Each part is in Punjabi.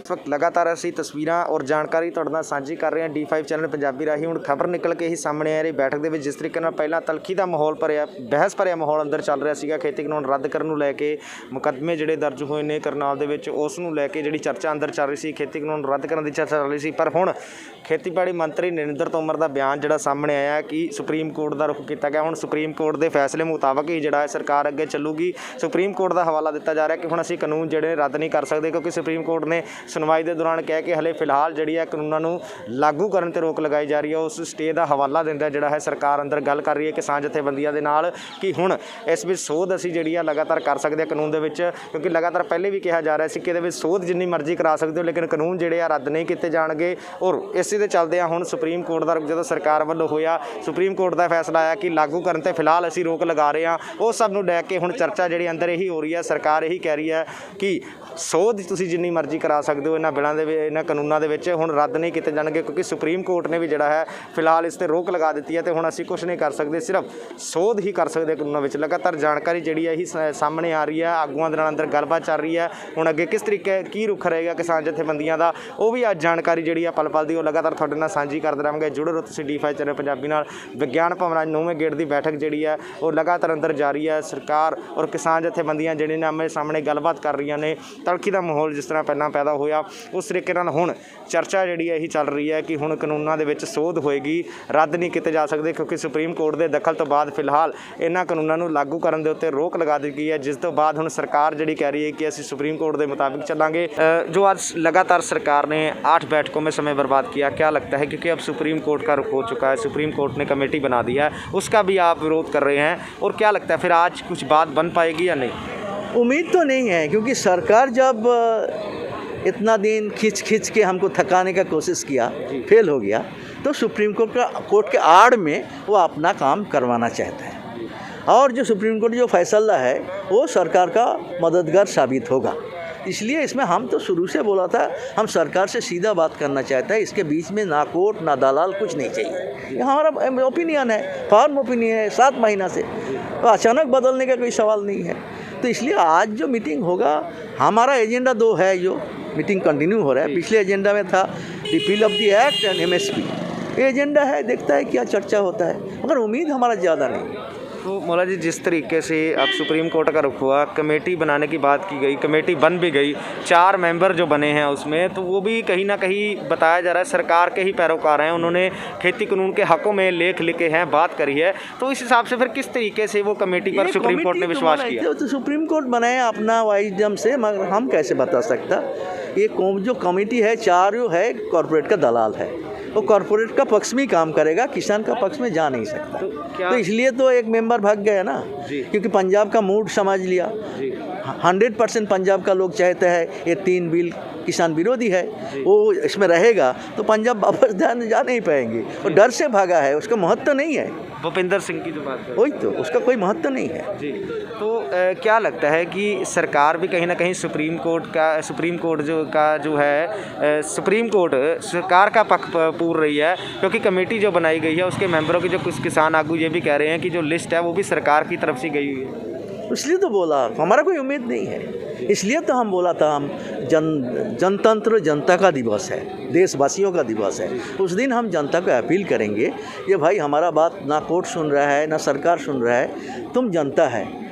इस वक्त लगातार ਅਸੀਂ ਤਸਵੀਰਾਂ ਔਰ ਜਾਣਕਾਰੀ ਤੁਹਾਡੇ ਨਾਲ ਸਾਂਝੀ ਕਰ ਰਹੇ ਹਾਂ D5 ਚੈਨਲ ਪੰਜਾਬੀ ਰਾਹੀਂ। ਹੁਣ ਖਬਰ ਨਿਕਲ ਕੇ ਹੀ ਸਾਹਮਣੇ ਆ ਰਹੀ ਬੈਠਕ ਦੇ ਵਿੱਚ ਜਿਸ ਤਰੀਕੇ ਨਾਲ ਪਹਿਲਾਂ ਤਲਖੀ ਦਾ ਮਾਹੌਲ ਭਰਿਆ ਬਹਿਸ ਭਰਿਆ ਮਾਹੌਲ ਅੰਦਰ ਚੱਲ ਰਿਹਾ ਸੀਗਾ ਖੇਤੀ ਕਾਨੂੰਨ ਰੱਦ ਕਰਨ ਨੂੰ ਲੈ ਕੇ ਮੁਕੱਦਮੇ ਜਿਹੜੇ ਦਰਜ ਹੋਏ ਨੇ ਕਰਨਾਲ ਦੇ ਵਿੱਚ ਉਸ ਨੂੰ ਲੈ ਕੇ ਜਿਹੜੀ ਚਰਚਾ ਅੰਦਰ ਚੱਲ ਰਹੀ ਸੀ ਖੇਤੀ ਕਾਨੂੰਨ ਰੱਦ ਕਰਨ ਦੀ ਚਰਚਾ ਚੱਲ ਰਹੀ ਸੀ। ਪਰ ਹੁਣ ਖੇਤੀਬਾੜੀ ਮੰਤਰੀ ਨਰਿੰਦਰ ਤੋਮਰ ਦਾ ਬਿਆਨ ਜਿਹੜਾ ਸਾਹਮਣੇ ਆਇਆ ਕਿ ਸੁਪਰੀਮ ਕੋਰਟ ਦਾ ਰੁਖ ਕੀਤਾ ਗਿਆ। ਹੁਣ ਸੁਪਰੀਮ ਕੋਰਟ ਦੇ ਫੈਸਲੇ ਮੁਤਾਬਕ ਹੀ ਜਿਹੜਾ ਸਰਕਾਰ ਅੱਗੇ ਚੱਲੂਗੀ। ਸੁਪਰੀਮ ਕੋਰਟ ਦਾ ਹਵਾਲਾ ਦਿੱਤਾ ਜਾ ਰਿਹਾ ਕਿ ਹੁਣ ਅਸੀਂ ਕਾਨੂੰਨ ਜਿਹੜੇ ਰੱਦ ਨਹੀਂ ਕਰ ਸਕਦੇ ਕਿਉਂਕਿ ਸੁਪਰੀਮ ਕੋਰਟ ਨੇ ਸੁਣਵਾਈ ਦੇ ਦੌਰਾਨ ਕਿਹਾ ਕਿ ਹਲੇ ਫਿਲਹਾਲ ਜਿਹੜੀ ਹੈ ਕਾਨੂੰਨਾਂ ਨੂੰ ਲਾਗੂ ਕਰਨ 'ਤੇ ਰੋਕ ਲਗਾਈ ਜਾ ਰਹੀ ਹੈ। ਉਸ ਸਟੇ ਦਾ ਹਵਾਲਾ ਦਿੰਦਾ ਜਿਹੜਾ ਹੈ ਸਰਕਾਰ ਅੰਦਰ ਗੱਲ ਕਰ ਰਹੀ ਹੈ ਕਿਸਾਨ ਜਥੇਬੰਦੀਆਂ ਦੇ ਨਾਲ ਕਿ ਹੁਣ ਇਸ ਵਿੱਚ ਸੋਧ ਅਸੀਂ ਜਿਹੜੀ ਆ ਲਗਾਤਾਰ ਕਰ ਸਕਦੇ ਹਾਂ ਕਾਨੂੰਨ ਦੇ ਵਿੱਚ, ਕਿਉਂਕਿ ਲਗਾਤਾਰ ਪਹਿਲੇ ਵੀ ਕਿਹਾ ਜਾ ਰਿਹਾ ਸੀ ਕਿ ਇਹਦੇ ਵਿੱਚ ਸੋਧ ਜਿੰਨੀ ਮਰਜ਼ੀ ਕਰਾ ਸਕਦੇ ਹੋ ਲੇਕਿਨ ਕਾਨੂੰਨ ਜਿਹੜੇ ਆ ਰੱਦ ਨਹੀਂ ਕੀਤੇ ਜਾਣਗੇ। ਔਰ ਇਸੇ ਦੇ ਚੱਲਦਿਆਂ ਹੁਣ ਸੁਪਰੀਮ ਕੋਰਟ ਦਾ ਜਦੋਂ ਸਰਕਾਰ ਵੱਲੋਂ ਹੋਇਆ ਸੁਪਰੀਮ ਕੋਰਟ ਦਾ ਫੈਸਲਾ ਆਇਆ ਕਿ ਲਾਗੂ ਕਰਨ 'ਤੇ ਫਿਲਹਾਲ ਅਸੀਂ ਰੋਕ ਲਗਾ ਰਹੇ ਹਾਂ। ਉਹ ਸਭ ਨੂੰ ਲੈ ਕੇ ਹੁਣ ਚਰਚਾ ਜਿਹੜੀ ਅੰਦਰ ਇਹੀ ਹੋ ਰਹੀ ਹੈ। ਸਰਕਾਰ ਇਹੀ ਕਹਿ ਰਹੀ ਹੈ ਕਿ ਸੋਧ ਤੁਸੀਂ ਜਿੰਨੀ ਮਰਜ਼ੀ ਕਰਾ ਸਕਦੇ ਹੋ ਇਹਨਾਂ ਬਿਲਾਂ ਦੇ ਇਹਨਾਂ ਕਾਨੂੰਨਾਂ ਦੇ ਵਿੱਚ ਹੁਣ ਰੱਦ ਨਹੀਂ ਕੀਤੇ ਜਾਣਗੇ ਕਿਉਂਕਿ ਸੁਪਰੀਮ ਕੋਰਟ ਨੇ ਵੀ ਜਿਹੜਾ ਹੈ ਫਿਲਹਾਲ ਇਸ 'ਤੇ ਰੋਕ ਲਗਾ ਦਿੱਤੀ ਹੈ ਤੇ ਹੁਣ ਅਸੀਂ ਕੁਛ ਨਹੀਂ ਕਰ ਸਕਦੇ, ਸਿਰਫ ਸੋਧ ਹੀ ਕਰ ਸਕਦੇ ਕਾਨੂੰਨਾਂ ਵਿੱਚ। ਲਗਾਤਾਰ ਜਾਣਕਾਰੀ ਜਿਹੜੀ ਹੈ ਇਹੀ ਸਾਹਮਣੇ ਆ ਰਹੀ ਹੈ। ਆਗੂਆਂ ਦੇ ਨਾਲ ਅੰਦਰ ਗੱਲਬਾਤ ਚੱਲ ਰਹੀ ਹੈ। ਹੁਣ ਅੱਗੇ ਕਿਸ ਤਰੀਕੇ ਕੀ ਰੁਖ ਰਹੇਗਾ ਕਿਸਾਨ ਜਥੇਬੰਦੀਆਂ ਦਾ ਉਹ ਵੀ ਅੱਜ ਜਾਣਕਾਰੀ ਜਿਹੜੀ ਆ ਪਲ ਪਲ ਦੀ ਉਹ ਲਗਾਤਾਰ ਤੁਹਾਡੇ ਨਾਲ ਸਾਂਝੀ ਕਰਦੇ ਰਹਾਂਗੇ। ਜੁੜੇ ਰਹੋ ਤੁਸੀਂ D5 ਚੈਨਲ ਪੰਜਾਬੀ ਨਾਲ। ਵਿਗਿਆਨ ਭਵਨ 9ਵੇਂ ਗੇਟ ਦੀ ਬੈਠਕ ਜਿਹੜੀ ਹੈ ਉਹ ਲਗਾਤਾਰ ਅੰਦਰ ਜਾਰੀ ਹੈ। ਸਰਕਾਰ ਔਰ ਕਿਸਾਨ ਜਥੇਬੰਦੀਆਂ ਜਿਹੜੇ ਨੇ ਆਮਣੇ ਸਾਹਮਣੇ ਗੱਲਬਾਤ ਕਰ ਰਹੀਆਂ ਨੇ। ਤਲਖੀ ਦਾ ਮਾਹੌਲ ਜਿਸ ਤਰ੍ਹਾਂ ਪਹਿਲਾਂ ਪੈਦਾ ਹੋਇਆ ਉਸ ਤਰੀਕੇ ਨਾਲ ਹੁਣ ਚਰਚਾ ਜਿਹੜੀ ਹੈ ਇਹੀ ਚੱਲ ਰਹੀ ਹੈ ਕਿ ਹੁਣ ਕਾਨੂੰਨਾਂ ਦੇ ਵਿੱਚ ਸੋਧ ਹੋਏਗੀ, ਰੱਦ ਨਹੀਂ ਕੀਤੇ ਜਾ ਸਕਦੇ ਕਿਉਂਕਿ ਸੁਪਰੀਮ ਕੋਰਟ ਦੇ ਦਖਲ ਤੋਂ ਬਾਅਦ ਫਿਲਹਾਲ ਇਹਨਾਂ ਕਾਨੂੰਨਾਂ ਨੂੰ ਲਾਗੂ ਕਰਨ ਦੇ ਉੱਤੇ ਰੋਕ ਲਗਾ ਦਿੱਤੀ ਗਈ ਹੈ, ਜਿਸ ਤੋਂ ਬਾਅਦ ਹੁਣ ਸਰਕਾਰ ਜਿਹੜੀ ਕਹਿ ਰਹੀ है कि ਅਸੀਂ सुप्रीम कोर्ट के मुताबिक चलेंगे। जो आज लगातार सरकार ने 8 बैठकों में समय बर्बाद किया, क्या लगता है क्योंकि अब सुप्रीम कोर्ट का रुख हो चुका है, सुप्रीम कोर्ट ने कमेटी बना दी है, उसका भी आप विरोध कर रहे हैं और क्या लगता है फिर आज कुछ बात बन पाएगी या नहीं? उम्मीद तो नहीं है क्योंकि सरकार जब इतना दिन खींच के हमको थकाने का कोशिश किया फेल हो गया तो सुप्रीम कोर्ट के आड़ में वो अपना काम करवाना चाहता है और जो सुप्रीम कोर्ट जो फैसला है वो सरकार का मददगार साबित होगा। इसलिए इसमें हम तो शुरू से बोला था हम सरकार से सीधा बात करना चाहते हैं, इसके बीच में ना कोर्ट ना दलाल कुछ नहीं चाहिए। ये हमारा ओपिनियन है, फॉर्म ओपिनियन है 7 महीना से, तो अचानक बदलने का कोई सवाल नहीं है। तो इसलिए आज जो मीटिंग होगा हमारा एजेंडा 2 है, जो मीटिंग कंटिन्यू हो रहा है। पिछले एजेंडा में था repeal of the act and MSP, ये एजेंडा है, देखता है क्या चर्चा होता है, मगर उम्मीद हमारा ज़्यादा नहीं है। तो मौला जी जिस तरीके से अब सुप्रीम कोर्ट का रुख हुआ, कमेटी बनाने की बात की गई, कमेटी बन भी गई, 4 मेंबर जो बने हैं उसमें, तो वो भी कहीं ना कहीं बताया जा रहा है सरकार के ही पैरोकार हैं, उन्होंने खेती कानून के हकों में लेख लिखे हैं, बात करी है, तो इस हिसाब से फिर किस तरीके से वो कमेटी पर सुप्रीम कोर्ट ने विश्वास किया? तो सुप्रीम कोर्ट बनाया अपना वाइजडम से, मगर हम कैसे बता सकता? ये जो कमेटी है 4 जो है कॉरपोरेट का दलाल है, वो कॉरपोरेट का पक्ष में काम करेगा, किसान का पक्ष में जा नहीं सकता। तो इसलिए तो एक मेंबर भाग गया ना, क्योंकि पंजाब का मूड समझ लिया। 100% पंजाब का लोग चाहते हैं ये 3 बिल किसान विरोधी है, वो इसमें रहेगा तो पंजाब वापस जा नहीं पाएंगे। और डर से भागा है, उसका महत्व नहीं है। भूपिंदर सिंह की जो बात है वही तो, उसका कोई महत्व नहीं है जी। तो क्या लगता है कि सरकार भी कहीं ना कहीं सुप्रीम कोर्ट है सुप्रीम कोर्ट सरकार का पक्ष पूर रही है क्योंकि कमेटी जो बनाई गई है उसके मेंबरों की जो कुछ किसान आगू ये भी कह रहे हैं कि जो लिस्ट है वो भी सरकार की तरफ से गई हुई है। इसलिए तो बोला हमारा कोई उम्मीद नहीं है, इसलिए तो हम बोला था हम जनतंत्र जनता का दिवस है, देशवासियों का दिवस है। उस दिन हम जनता को अपील करेंगे ये भाई हमारा बात ना कोर्ट सुन रहा है ना सरकार सुन रहा है, तुम जनता है,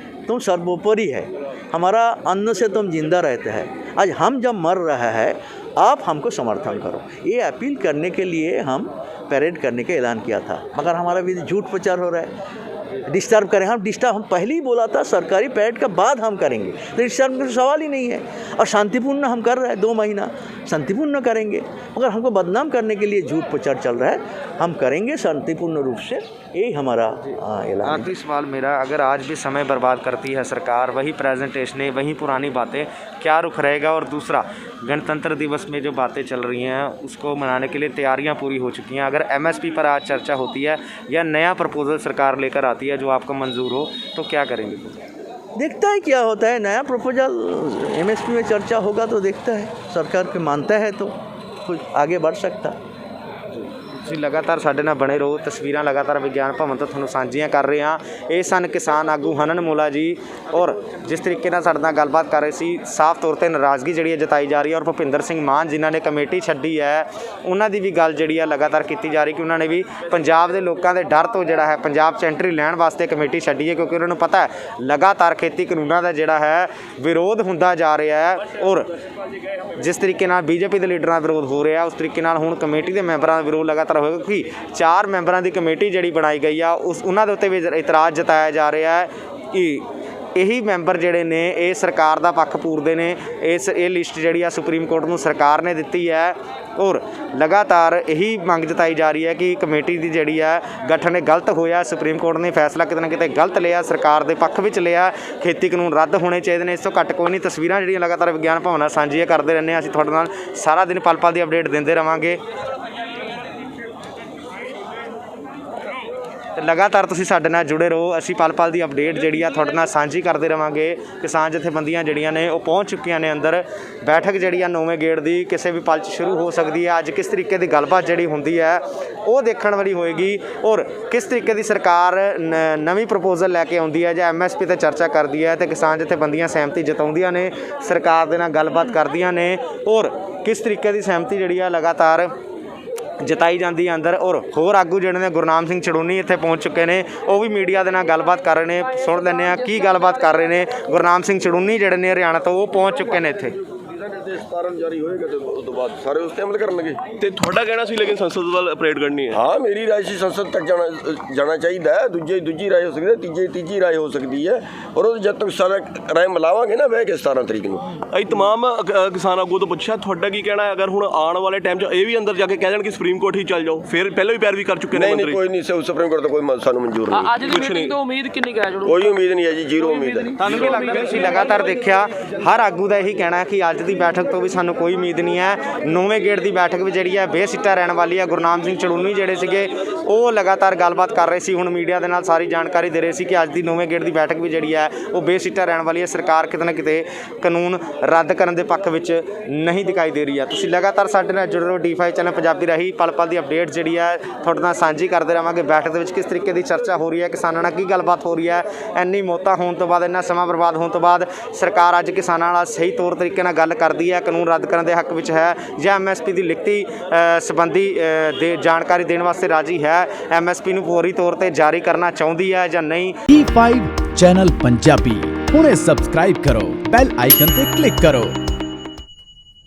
तुम सर्वोपरि है, हमारा अन्न से तुम जिंदा रहते हैं, आज हम जब मर रहा है आप हमको समर्थन करो। ये अपील करने के लिए हम परेड करने का ऐलान किया था, मगर हमारा भी झूठ प्रचार हो रहा है। डिस्टर्ब करें हम पहले ही बोला था सरकारी पैड का बाद हम करेंगे, तो डिस्टर्ब का सवाल ही नहीं है। और शांतिपूर्ण हम कर रहे हैं 2 महीना शांतिपूर्ण करेंगे, मगर हमको बदनाम करने के लिए झूठ प्रचार चल रहा है, हम करेंगे शांतिपूर्ण रूप से, यही हमारा ऐलान। आखिरी सवाल मेरा, अगर आज भी समय बर्बाद करती है सरकार, वही प्रेजेंटेशन वही पुरानी बातें, क्या रुख रहेगा? और दूसरा गणतंत्र दिवस में जो बातें चल रही हैं उसको मनाने के लिए तैयारियां पूरी हो चुकी हैं, अगर MSP पर आज चर्चा होती है या नया प्रपोजल सरकार लेकर आती है जो आपको मंजूर हो तो क्या करेंगे? देखता है क्या होता है, नया प्रपोजल MSP में चर्चा होगा तो देखता है, सरकार के मानता है तो कुछ आगे बढ़ सकता है। ਤੁਸੀਂ ਲਗਾਤਾਰ ਸਾਡੇ ਨਾਲ ਬਣੇ ਰਹੋ। ਤਸਵੀਰਾਂ ਲਗਾਤਾਰ ਵਿਗਿਆਨ ਭਵਨ ਤੋਂ ਤੁਹਾਨੂੰ ਸਾਂਝੀਆਂ ਕਰ ਰਹੇ ਹਾਂ। ਇਹ ਸਨ ਕਿਸਾਨ ਆਗੂ ਹਨਨ ਮੋਲਾ ਜੀ, ਔਰ ਜਿਸ ਤਰੀਕੇ ਨਾਲ ਸਾਡੇ ਨਾਲ ਗੱਲਬਾਤ ਕਰ ਰਹੇ ਸੀ, ਸਾਫ਼ ਤੌਰ 'ਤੇ ਨਾਰਾਜ਼ਗੀ ਜਿਹੜੀ ਹੈ ਜਤਾਈ ਜਾ ਰਹੀ ਹੈ। ਔਰ ਭੁਪਿੰਦਰ ਸਿੰਘ ਮਾਨ ਜਿਨ੍ਹਾਂ ਨੇ ਕਮੇਟੀ ਛੱਡੀ ਹੈ, ਉਹਨਾਂ ਦੀ ਵੀ ਗੱਲ ਜਿਹੜੀ ਹੈ ਲਗਾਤਾਰ ਕੀਤੀ ਜਾ ਰਹੀ ਕਿ ਉਹਨਾਂ ਨੇ ਵੀ ਪੰਜਾਬ ਦੇ ਲੋਕਾਂ ਦੇ ਡਰ ਤੋਂ ਜਿਹੜਾ ਹੈ ਪੰਜਾਬ 'ਚ ਐਂਟਰੀ ਲੈਣ ਵਾਸਤੇ ਕਮੇਟੀ ਛੱਡੀ ਹੈ, ਕਿਉਂਕਿ ਉਹਨਾਂ ਨੂੰ ਪਤਾ ਹੈ ਲਗਾਤਾਰ ਖੇਤੀ ਕਾਨੂੰਨਾਂ ਦਾ ਜਿਹੜਾ ਹੈ ਵਿਰੋਧ ਹੁੰਦਾ ਜਾ ਰਿਹਾ ਹੈ। ਔਰ ਜਿਸ ਤਰੀਕੇ ਨਾਲ ਬੀਜੇਪੀ ਦੇ ਲੀਡਰਾਂ ਦਾ ਵਿਰੋਧ ਹੋ ਰਿਹਾ, ਉਸ ਤਰੀਕੇ ਨਾਲ ਹੁਣ ਕਮੇਟੀ ਦੇ ਮੈਂਬਰਾਂ ਦਾ ਵਿਰੋਧ ਲਗਾਤਾਰ ਹੋਏਗਾ, ਕਿਉਂਕਿ 4 ਮੈਂਬਰਾਂ ਦੀ ਕਮੇਟੀ ਜਿਹੜੀ ਬਣਾਈ ਗਈ ਆ ਉਹਨਾਂ ਦੇ ਉੱਤੇ ਵੀ ਇਤਰਾਜ਼ ਜਤਾਇਆ ਜਾ ਰਿਹਾ ਹੈ ਕਿ ਇਹੀ ਮੈਂਬਰ ਜਿਹੜੇ ਨੇ ਇਹ ਸਰਕਾਰ ਦਾ ਪੱਖ ਪੂਰਦੇ ਨੇ। ਇਹ ਲਿਸਟ ਜਿਹੜੀ ਆ ਸੁਪਰੀਮ ਕੋਰਟ ਨੂੰ ਸਰਕਾਰ ਨੇ ਦਿੱਤੀ ਹੈ, ਔਰ ਲਗਾਤਾਰ ਇਹੀ ਮੰਗ ਜਤਾਈ ਜਾ ਰਹੀ ਹੈ ਕਿ ਕਮੇਟੀ ਦੀ ਜਿਹੜੀ ਹੈ ਗਠਨ ਗਲਤ ਹੋਇਆ। ਸੁਪਰੀਮ ਕੋਰਟ ਨੇ ਫੈਸਲਾ ਕਿਤੇ ਨਾ ਕਿਤੇ ਗਲਤ ਲਿਆ, ਸਰਕਾਰ ਦੇ ਪੱਖ ਵਿੱਚ ਲਿਆ। ਖੇਤੀ ਕਾਨੂੰਨ ਰੱਦ ਹੋਣੇ ਚਾਹੀਦੇ ਨੇ, ਇਸ ਤੋਂ ਘੱਟ ਕੋਈ ਨਹੀਂ। ਤਸਵੀਰਾਂ ਜਿਹੜੀਆਂ ਲਗਾਤਾਰ ਵਿਗਿਆਨ ਭਵਨਾਂ ਸਾਂਝੀਆਂ ਕਰਦੇ ਰਹਿੰਦੇ ਹਾਂ। ਅਸੀਂ ਤੁਹਾਡੇ ਨਾਲ ਸਾਰਾ ਦਿਨ ਪਲ ਪਲ ਦੀ ਅਪਡੇਟ ਦਿੰਦੇ ਰਹਾਂਗੇ। ਲਗਾਤਾਰ ਤੁਸੀਂ ਸਾਡੇ ਨਾਲ ਜੁੜੇ ਰਹੋ। ਅਸੀਂ ਪਲ ਪਲ ਦੀ ਅਪਡੇਟ ਜਿਹੜੀ ਆ ਤੁਹਾਡੇ ਨਾਲ ਸਾਂਝੀ ਕਰਦੇ ਰਹਾਂਗੇ। ਕਿਸਾਨ ਜਥੇਬੰਦੀਆਂ ਜਿਹੜੀਆਂ ਨੇ ਉਹ ਪਹੁੰਚ ਚੁੱਕੀਆਂ ਨੇ ਅੰਦਰ। ਬੈਠਕ ਜਿਹੜੀ ਆ 9ਵੇਂ ਗੇੜ ਦੀ ਕਿਸੇ ਵੀ ਪਲ 'ਚ ਸ਼ੁਰੂ ਹੋ ਸਕਦੀ ਹੈ। ਅੱਜ ਕਿਸ ਤਰੀਕੇ ਦੀ ਗੱਲਬਾਤ ਜਿਹੜੀ ਹੁੰਦੀ ਹੈ ਉਹ ਦੇਖਣ ਵਾਲੀ ਹੋਏਗੀ, ਔਰ ਕਿਸ ਤਰੀਕੇ ਦੀ ਸਰਕਾਰ ਨਵੀਂ ਪ੍ਰਪੋਜ਼ਲ ਲੈ ਕੇ ਆਉਂਦੀ ਹੈ ਜਾਂ MSP 'ਤੇ ਚਰਚਾ ਕਰਦੀ ਹੈ, ਅਤੇ ਕਿਸਾਨ ਜਥੇਬੰਦੀਆਂ ਸਹਿਮਤੀ ਜਤਾਉਂਦੀਆਂ ਨੇ, ਸਰਕਾਰ ਦੇ ਨਾਲ ਗੱਲਬਾਤ ਕਰਦੀਆਂ ਨੇ, ਔਰ ਕਿਸ ਤਰੀਕੇ ਦੀ ਸਹਿਮਤੀ ਜਿਹੜੀ ਆ ਲਗਾਤਾਰ ਜਤਾਈ ਜਾਂਦੀ ਹੈ ਅੰਦਰ। ਔਰ ਹੋਰ ਆਗੂ ਜਿਹੜੇ ਨੇ ਗੁਰਨਾਮ ਸਿੰਘ ਚੜੂਨੀ ਇੱਥੇ ਪਹੁੰਚ ਚੁੱਕੇ ਨੇ, ਉਹ ਵੀ ਮੀਡੀਆ ਦੇ ਨਾਲ ਗੱਲਬਾਤ ਕਰ ਰਹੇ ਨੇ। ਸੁਣ ਲੈਂਦੇ ਹਾਂ ਕੀ ਗੱਲਬਾਤ ਕਰ ਰਹੇ ਨੇ। ਗੁਰਨਾਮ ਸਿੰਘ ਚੜੂਨੀ ਜਿਹੜੇ ਨੇ ਹਰਿਆਣਾ ਤੋਂ, ਉਹ ਪਹੁੰਚ ਚੁੱਕੇ ਨੇ ਇੱਥੇ। ਸਤਾਰਨ ਜਾਰੀ ਹੋਏਗਾ ਤੇ ਉਸ ਤੋਂ ਬਾਅਦ ਸਾਰੇ ਉਸ ਤੇ ਅਮਲ ਕਰਨਗੇ। ਤੇ ਤੁਹਾਡਾ ਕਹਿਣਾ ਸੀ ਲੇਕਿਨ ਸੰਸਦ ਵੱਲ ਅਪਰੇਟ ਕਰਨੀ ਹੈ। ਹਾਂ, ਮੇਰੀ ਰਾਏ ਸੀ ਸੰਸਦ ਤੱਕ ਜਾਣਾ ਚਾਹੀਦਾ ਹੈ। ਦੂਜੀ ਰਾਏ ਹੋ ਸਕਦੀ ਹੈ, ਤੀਜੀ ਰਾਏ ਹੋ ਸਕਦੀ ਹੈ। ਔਰ ਉਹ ਜਦ ਤੱਕ ਸਾਰਾ ਰਾਏ ਮਿਲਾਵਾਂਗੇ ਨਾ ਬਹਿ ਕੇ 17 ਤਰੀਕ ਨੂੰ। ਅਸੀਂ ਤਮਾਮ ਕਿਸਾਨ ਆਗੂ ਤੋਂ ਪੁੱਛਿਆ ਤੁਹਾਡਾ ਕੀ ਕਹਿਣਾ ਹੈ, ਅਗਰ ਹੁਣ ਆਉਣ ਵਾਲੇ ਟਾਈਮ 'ਚ ਇਹ ਵੀ ਅੰਦਰ ਜਾ ਕੇ ਕਹਿ ਦੇਣ ਕਿ ਸੁਪਰੀਮ ਕੋਰਟ ਹੀ ਚੱਲ ਜਾਓ, ਫਿਰ ਪਹਿਲਾਂ ਵੀ ਪੈਰਵੀ ਕਰ ਚੁੱਕੇ ਨੇ ਨਹੀਂ ਮੰਤਰੀ। ਕੋਈ ਨਹੀਂ, ਸੁਪਰੀਮ ਕੋਰਟ ਤੋਂ ਕੋਈ ਸਾਨੂੰ ਮਨਜ਼ੂਰ ਨਹੀਂ। ਅੱਜ ਦੀ ਮੀਟਿੰਗ ਤੋਂ ਉਮੀਦ ਕਿੰਨੀ ਕੁ ਹੈ? ਕੋਈ ਉਮੀਦ ਨਹੀਂ ਹੈ ਜੀ, ਜ਼ੀਰੋ ਉਮੀਦ ਹੈ। ਤੁਹਾਨੂੰ ਕੀ ਲੱਗਦਾ? ਤੁਸੀਂ ਲਗਾਤਾਰ ਦੇਖਿਆ ਹਰ ਆਗੂ ਦਾ ਇਹੀ ਕਹਿਣਾ ਹੈ ਕਿ ਅੱਜ ਦੀ ਬੈਠਕ ਤੋਂ ਵੀ ਸਾਨੂੰ ਕੋਈ ਉਮੀਦ ਨਹੀਂ ਹੈ। 9ਵੇਂ ਗੇੜ ਦੀ ਬੈਠਕ ਵੀ ਜਿਹੜੀ ਹੈ ਬੇਸਿੱਟਾ ਰਹਿਣ ਵਾਲੀ ਹੈ। ਗੁਰਨਾਮ ਸਿੰਘ ਚੜੂਨੀ ਜਿਹੜੇ ਸੀਗੇ ਉਹ ਲਗਾਤਾਰ ਗੱਲਬਾਤ ਕਰ ਰਹੇ ਸੀ, ਹੁਣ ਮੀਡੀਆ ਦੇ ਨਾਲ ਸਾਰੀ ਜਾਣਕਾਰੀ ਦੇ ਰਹੇ ਸੀ ਕਿ ਅੱਜ ਦੀ 9ਵੇਂ ਗੇੜ ਦੀ ਬੈਠਕ ਵੀ ਜਿਹੜੀ ਹੈ ਉਹ ਬੇਸਿੱਟਾ ਰਹਿਣ ਵਾਲੀ ਹੈ। ਸਰਕਾਰ ਕਿਤੇ ਨਾ ਕਿਤੇ ਕਾਨੂੰਨ ਰੱਦ ਕਰਨ ਦੇ ਪੱਖ ਵਿੱਚ ਨਹੀਂ ਦਿਖਾਈ ਦੇ ਰਹੀ ਹੈ। ਤੁਸੀਂ ਲਗਾਤਾਰ ਸਾਡੇ ਨਾਲ ਜੁੜੇ ਰਹੋ। D5 ਚੈਨਲ ਪੰਜਾਬੀ ਰਾਹੀਂ ਪਲ ਪਲ ਦੀ ਅਪਡੇਟ ਜਿਹੜੀ ਹੈ ਤੁਹਾਡੇ ਨਾਲ ਸਾਂਝੀ ਕਰਦੇ ਰਹਾਂਗੇ। ਬੈਠਕ ਦੇ ਵਿੱਚ ਕਿਸ ਤਰੀਕੇ ਦੀ ਚਰਚਾ ਹੋ ਰਹੀ ਹੈ, ਕਿਸਾਨਾਂ ਨਾਲ ਕੀ ਗੱਲਬਾਤ ਹੋ ਰਹੀ ਹੈ। ਇੰਨੀ ਮੌਤਾਂ ਹੋਣ ਤੋਂ ਬਾਅਦ, ਇੰਨਾ ਸਮਾਂ ਬਰਬਾਦ ਹੋਣ ਤੋਂ ਬਾਅਦ ਸਰਕਾਰ ਅੱਜ ਕਿਸਾਨਾਂ ਨਾਲ ਸਹੀ ਤੌਰ ਤਰੀਕੇ ਨਾਲ ਗੱਲ ਕਰਦੀ ਹੈ, ਕਾਨੂੰਨ ਰੱਦ ਕਰਨ ਦੇ ਹੱਕ ਵਿੱਚ ਹੈ, ਜਾਂ MSP ਦੀ ਲਿਖਤੀ ਸੰਬੰਧੀ ਦੇ ਜਾਣਕਾਰੀ ਦੇਣ ਵਾਸਤੇ ਰਾਜੀ ਹੈ, MSP ਨੂੰ ਫੌਰੀ ਤੌਰ ਤੇ ਜਾਰੀ ਕਰਨਾ ਚਾਹੁੰਦੀ ਹੈ ਜਾਂ ਨਹੀਂ। D5 ਚੈਨਲ ਪੰਜਾਬੀ ਹੁਣੇ ਸਬਸਕ੍ਰਾਈਬ ਕਰੋ, ਬੈਲ ਆਈਕਨ ਤੇ ਕਲਿੱਕ ਕਰੋ।